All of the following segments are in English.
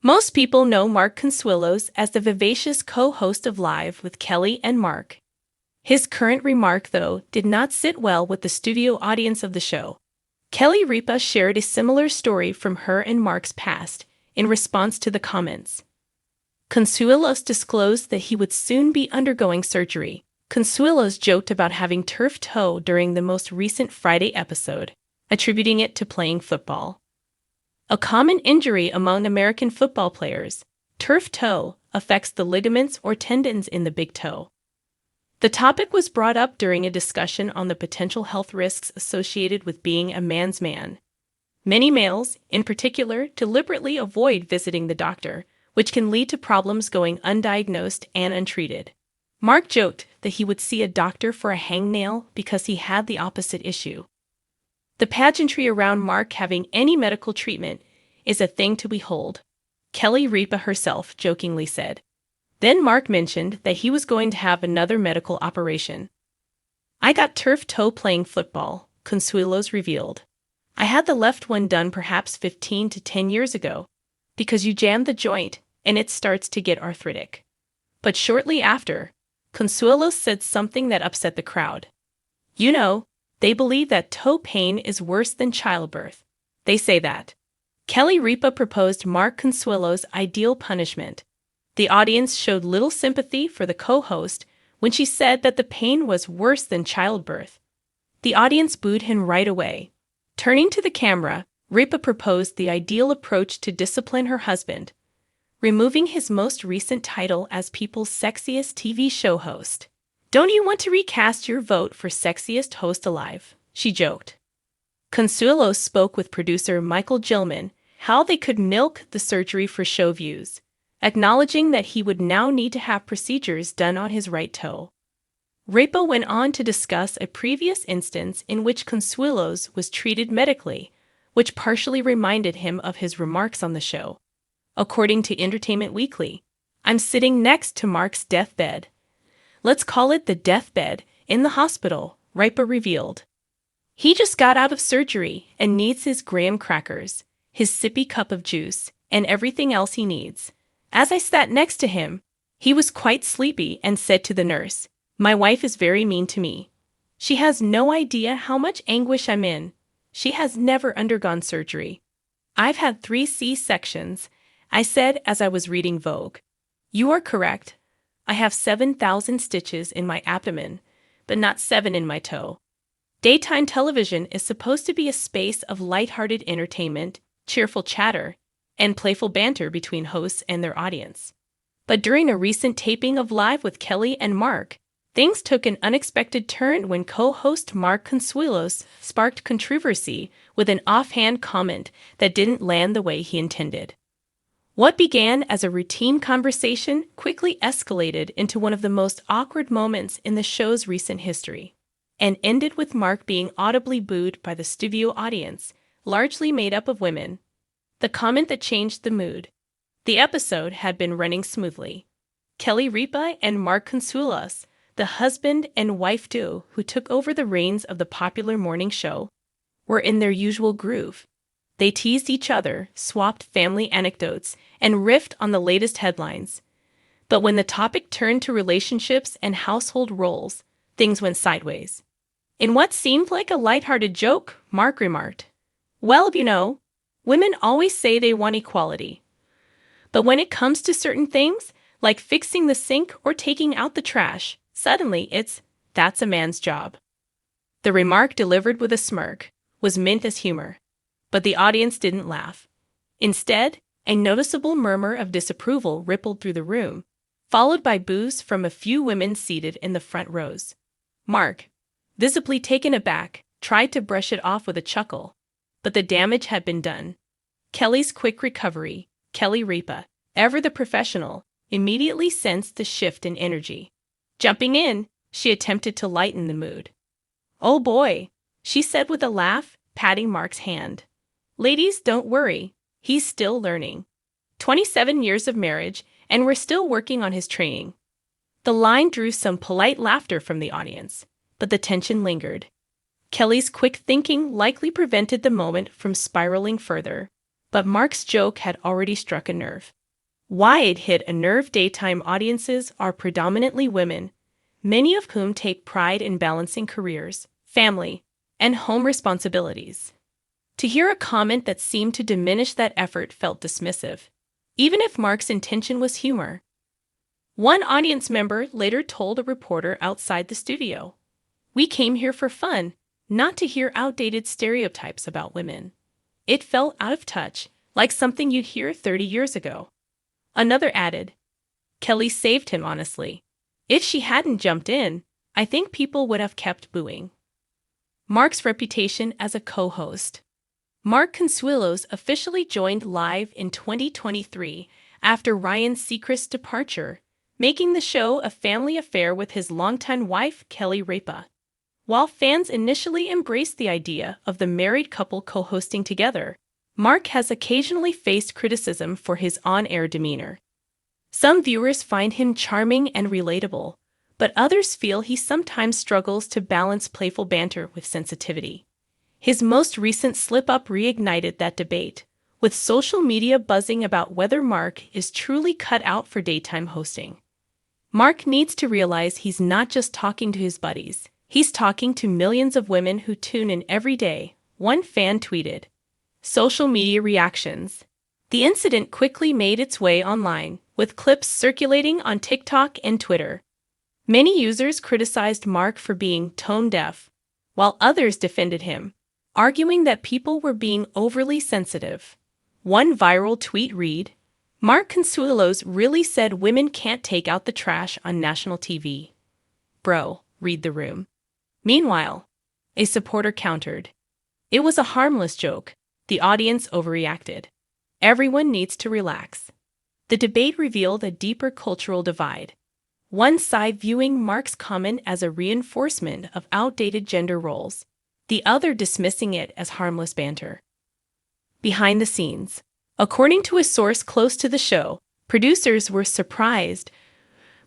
Most people know Mark Consuelos as the vivacious co-host of Live with Kelly and Mark. His current remark, though, did not sit well with the studio audience of the show. Kelly Ripa shared a similar story from her and Mark's past in response to the comments. Consuelos disclosed that he would soon be undergoing surgery. Consuelos joked about having turf toe during the most recent Friday episode, attributing it to playing football. A common injury among American football players, turf toe affects the ligaments or tendons in the big toe. The topic was brought up during a discussion on the potential health risks associated with being a man's man. Many males, in particular, deliberately avoid visiting the doctor, which can lead to problems going undiagnosed and untreated. Mark joked that he would see a doctor for a hangnail because he had the opposite issue. The pageantry around Mark having any medical treatment is a thing to behold, Kelly Ripa herself jokingly said. Then Mark mentioned that he was going to have another medical operation. I got turf toe playing football, Consuelos revealed. I had the left one done perhaps 15 to 10 years ago, because you jam the joint and it starts to get arthritic. But shortly after, Consuelos said something that upset the crowd. You know, they believe that toe pain is worse than childbirth. They say that. Kelly Ripa proposed Mark Consuelos' ideal punishment. The audience showed little sympathy for the co-host when she said that the pain was worse than childbirth. The audience booed him right away. Turning to the camera, Ripa proposed the ideal approach to discipline her husband, removing his most recent title as People's Sexiest TV show host. Don't you want to recast your vote for Sexiest Host Alive? She joked. Consuelos spoke with producer Michael Gilman how they could milk the surgery for show views, acknowledging that he would now need to have procedures done on his right toe. Ripa went on to discuss a previous instance in which Consuelos was treated medically, which partially reminded him of his remarks on the show. According to Entertainment Weekly, I'm sitting next to Mark's deathbed. Let's call it the deathbed in the hospital, Ripa revealed. He just got out of surgery and needs his graham crackers, his sippy cup of juice, and everything else he needs. As I sat next to him, he was quite sleepy and said to the nurse, "My wife is very mean to me. She has no idea how much anguish I'm in. She has never undergone surgery. I've had 3 C-sections," I said as I was reading Vogue. "You are correct. I have 7,000 stitches in my abdomen, but not 7 in my toe." Daytime television is supposed to be a space of lighthearted entertainment, cheerful chatter, and playful banter between hosts and their audience. But during a recent taping of Live with Kelly and Mark, things took an unexpected turn when co-host Mark Consuelos sparked controversy with an offhand comment that didn't land the way he intended. What began as a routine conversation quickly escalated into one of the most awkward moments in the show's recent history, and ended with Mark being audibly booed by the studio audience, largely made up of women. The comment that changed the mood. The episode had been running smoothly. Kelly Ripa and Mark Consuelos, the husband and wife duo who took over the reins of the popular morning show, were in their usual groove. They teased each other, swapped family anecdotes, and riffed on the latest headlines. But when the topic turned to relationships and household roles, things went sideways. In what seemed like a lighthearted joke, Mark remarked, "Well, you know, women always say they want equality. But when it comes to certain things, like fixing the sink or taking out the trash, suddenly that's a man's job." The remark, delivered with a smirk, was meant as humor, but the audience didn't laugh. Instead, a noticeable murmur of disapproval rippled through the room, followed by boos from a few women seated in the front rows. Mark, visibly taken aback, tried to brush it off with a chuckle, but the damage had been done. Kelly's quick recovery, Kelly Ripa, ever the professional, immediately sensed the shift in energy. Jumping in, she attempted to lighten the mood. "Oh boy," she said with a laugh, patting Mark's hand. "Ladies, don't worry. He's still learning. 27 years of marriage, and we're still working on his training." The line drew some polite laughter from the audience, but the tension lingered. Kelly's quick thinking likely prevented the moment from spiraling further, but Mark's joke had already struck a nerve. Why it hit a nerve: daytime audiences are predominantly women, many of whom take pride in balancing careers, family, and home responsibilities. To hear a comment that seemed to diminish that effort felt dismissive, even if Mark's intention was humor. One audience member later told a reporter outside the studio, "We came here for fun, not to hear outdated stereotypes about women." It felt out of touch, like something you'd hear 30 years ago. Another added, "Kelly saved him, honestly. If she hadn't jumped in, I think people would have kept booing." Mark's reputation as a co-host. Mark Consuelos officially joined Live in 2023 after Ryan Seacrest's departure, making the show a family affair with his longtime wife, Kelly Ripa. While fans initially embraced the idea of the married couple co-hosting together, Mark has occasionally faced criticism for his on-air demeanor. Some viewers find him charming and relatable, but others feel he sometimes struggles to balance playful banter with sensitivity. His most recent slip-up reignited that debate, with social media buzzing about whether Mark is truly cut out for daytime hosting. Mark needs to realize he's not just talking to his buddies, he's talking to millions of women who tune in every day, one fan tweeted. Social media reactions. The incident quickly made its way online, with clips circulating on TikTok and Twitter. Many users criticized Mark for being tone-deaf, while others defended him, arguing that people were being overly sensitive. One viral tweet read, "Mark Consuelos really said women can't take out the trash on national TV. Bro, read the room." Meanwhile, a supporter countered, "It was a harmless joke. The audience overreacted. Everyone needs to relax." The debate revealed a deeper cultural divide. One side viewing Mark's comment as a reinforcement of outdated gender roles, the other dismissing it as harmless banter. Behind the scenes. According to a source close to the show, producers were surprised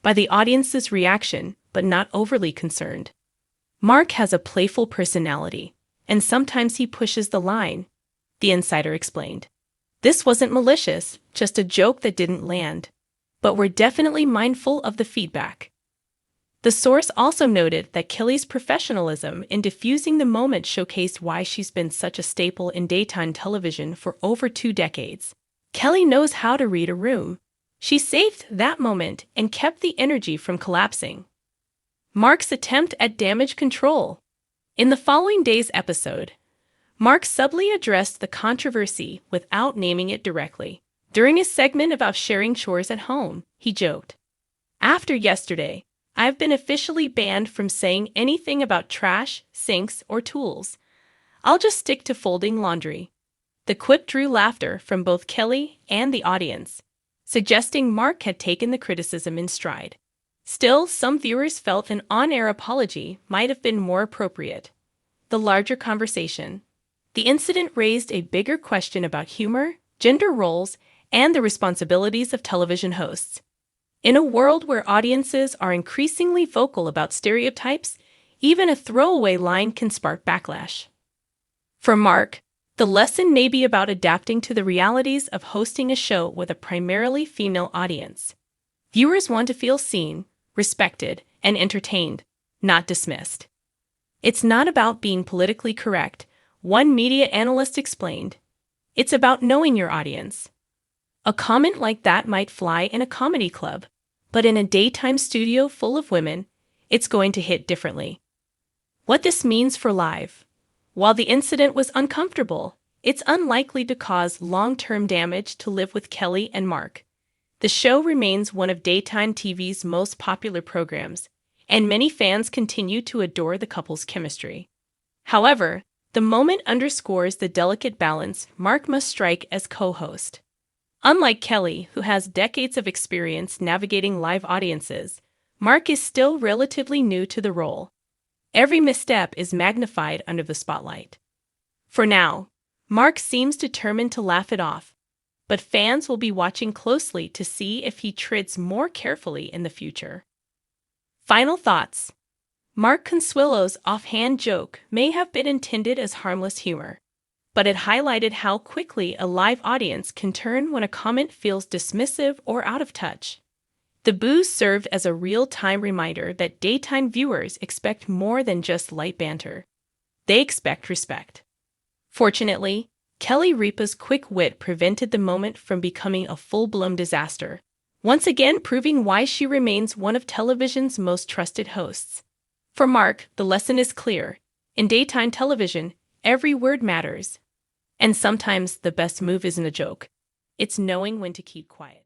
by the audience's reaction, but not overly concerned. Mark has a playful personality, and sometimes he pushes the line, the insider explained. "This wasn't malicious, just a joke that didn't land. But we're definitely mindful of the feedback." The source also noted that Kelly's professionalism in diffusing the moment showcased why she's been such a staple in daytime television for over 2 decades. Kelly knows how to read a room. She saved that moment and kept the energy from collapsing. Mark's attempt at damage control. In the following day's episode, Mark subtly addressed the controversy without naming it directly. During a segment about sharing chores at home, he joked, "After yesterday, I've been officially banned from saying anything about trash, sinks, or tools. I'll just stick to folding laundry." The quip drew laughter from both Kelly and the audience, suggesting Mark had taken the criticism in stride. Still, some viewers felt an on-air apology might have been more appropriate. The larger conversation. The incident raised a bigger question about humor, gender roles, and the responsibilities of television hosts. In a world where audiences are increasingly vocal about stereotypes, even a throwaway line can spark backlash. For Mark, the lesson may be about adapting to the realities of hosting a show with a primarily female audience. Viewers want to feel seen, respected, and entertained, not dismissed. "It's not about being politically correct," one media analyst explained. "It's about knowing your audience." A comment like that might fly in a comedy club, but in a daytime studio full of women, it's going to hit differently. What this means for Live. While the incident was uncomfortable, it's unlikely to cause long-term damage to Live with Kelly and Mark. The show remains one of daytime TV's most popular programs, and many fans continue to adore the couple's chemistry. However, the moment underscores the delicate balance Mark must strike as co-host. Unlike Kelly, who has decades of experience navigating live audiences, Mark is still relatively new to the role. Every misstep is magnified under the spotlight. For now, Mark seems determined to laugh it off, but fans will be watching closely to see if he treads more carefully in the future. Final thoughts. Mark Consuelos' offhand joke may have been intended as harmless humor, but it highlighted how quickly a live audience can turn when a comment feels dismissive or out of touch. The boos served as a real-time reminder that daytime viewers expect more than just light banter. They expect respect. Fortunately, Kelly Ripa's quick wit prevented the moment from becoming a full-blown disaster, once again proving why she remains one of television's most trusted hosts. For Mark, the lesson is clear. In daytime television, every word matters. And sometimes the best move isn't a joke. It's knowing when to keep quiet.